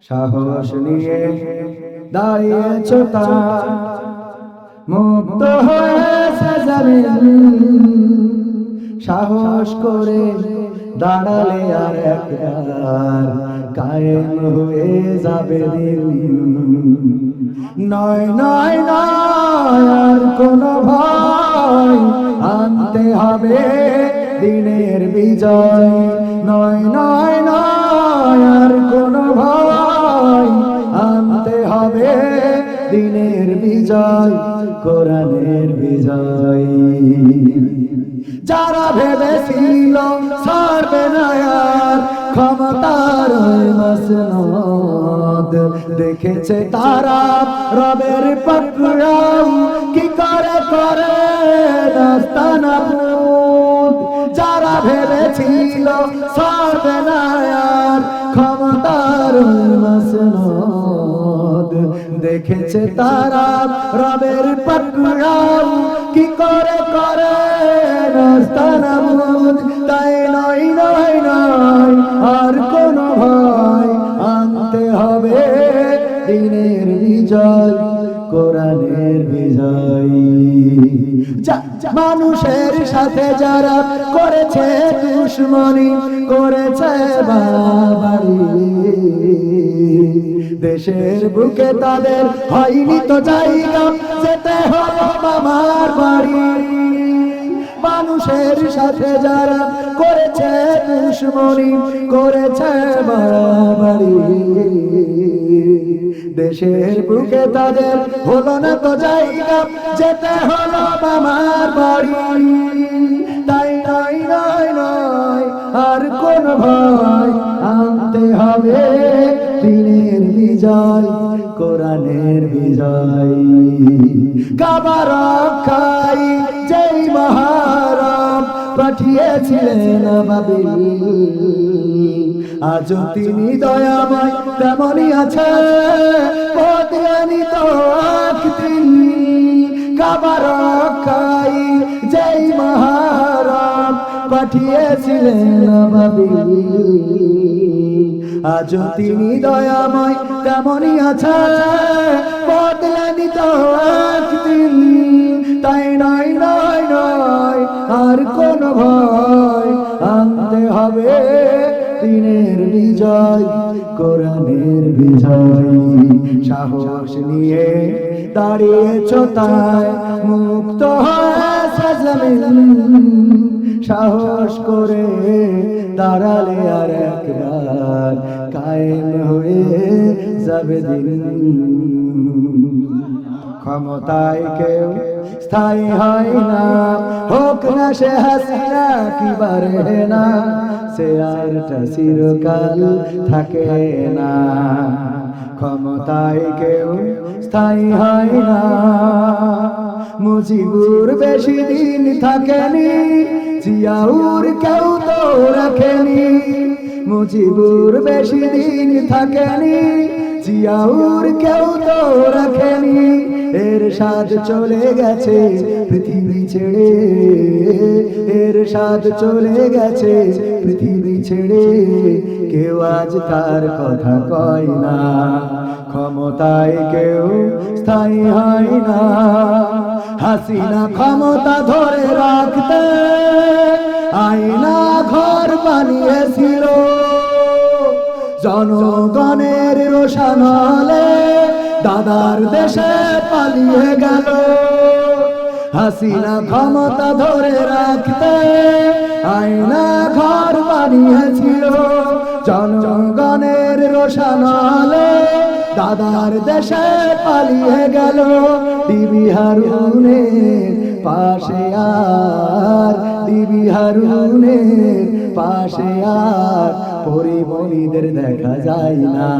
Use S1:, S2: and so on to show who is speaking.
S1: সাহস নিয়ে দাঁড়িয়েছ তার, মুক্ত হয়েছে জমিন। সাহস করে দাঁড়ালে আর একবার কায়েম হয়ে যাবে দিন। নয় নয় নয় আর কোনো ভয়, আনতে হবে দিনের বিজয়। নয় নয় নয় আর কোনো ভয়, আনতে হবে দিনের বিজয়, কোরআনের বিজয়। যারা ভেবেছিল ছাড়বে না আর ক্ষমতার মসনদ, দেখেছে তারা রবের পাকড়াও কি করে করে নাস্তানাবুদ। যারা ভেবেছিল ছাড়বে না আর ক্ষমতার মসনদ, দেখেছে তারা রবের পাকড়াও কি করে করে নাস্তানাবুদ। তাই নয় নয় নয় আর কোনো ভয়, আনতে হবে দিনের বিজয়, কোরআনের বিজয়। মানুষের সাথে যারা করেছে দুশমনি, করেছে বাড়াবাড়ি, দেশের বুকে তাদের হয়নি তো জায়গা, যেতে হলো মামার বাড়ি। মানুষের সাথে যারা করেছে দুশমনি, করেছে বাড়াবাড়ি, দেশের বুকে তাদের হলো না তো জায়গা, যেতে হলো মামার বাড়ি। তাই নয় নয় নয় আর কোন ভয়, আনতে হবে দিনের বিজয়, কোরআনের বিজয়। কাবা রক্ষায় যেই মহারব পাঠিয়েছিলেন বাবিল, আজও তিনি দয়াময় তেমনই আছে বদলানিত তিনি। কাবা রক্ষায় যেই মহারব পাঠিয়েছিলেন বাবিল, আজও তিনি দয়াময় তেমনই আছে বদলানিত তিনি। তাই নয় নয় নয় আর কোন ভয়, আনতে হবে দিনের বিজয়, কোরআনের বিজয়। সাহস নিয়ে দাঁড়িয়েছ তাই, মুক্ত হয়েছে জমিন। সাহস করে দাঁড়ালে আর একবার কায়েম হয়ে যাবে দিন। ক্ষমতায় কেউ স্থায়ী হয় না, হোক না সে হাসিনা কি বারে না, সে আরটা চিরকাল থাকে না। ক্ষমতায় কেউ স্থায়ী হয় না, মুজিবুর বেশি দিন থাকেনি, জিয়াউর কেউ তো রাখেনি। মুজিবুর বেশি দিন থাকেনি, জিয়াউর কেউ তো রাখেনি। এরশাদ চলে গেছে পৃথিবী ছেড়ে, এরশাদ চলে গেছে পৃথিবী ছেড়ে, কেউ আজ তার কথা কয় না। ক্ষমতায় কেউ স্থায়ী হয় না, হাসিনা ক্ষমতা ধরে রাখতে আয়না ঘর বানিয়েছিল, জনগণের রোশনালে দাদার দেশে পালিয়ে গেল। হাসিনা ক্ষমতা ধরে রাখতে আয়না ঘর বানিয়েছিল, জনগণের রোশনালে দাদার দেশে পালিয়ে গেল। ডিবি হারুনের পাশে আর, ডিবি হারুনের পাশে আর পরিমণিদের দেখা যায় না।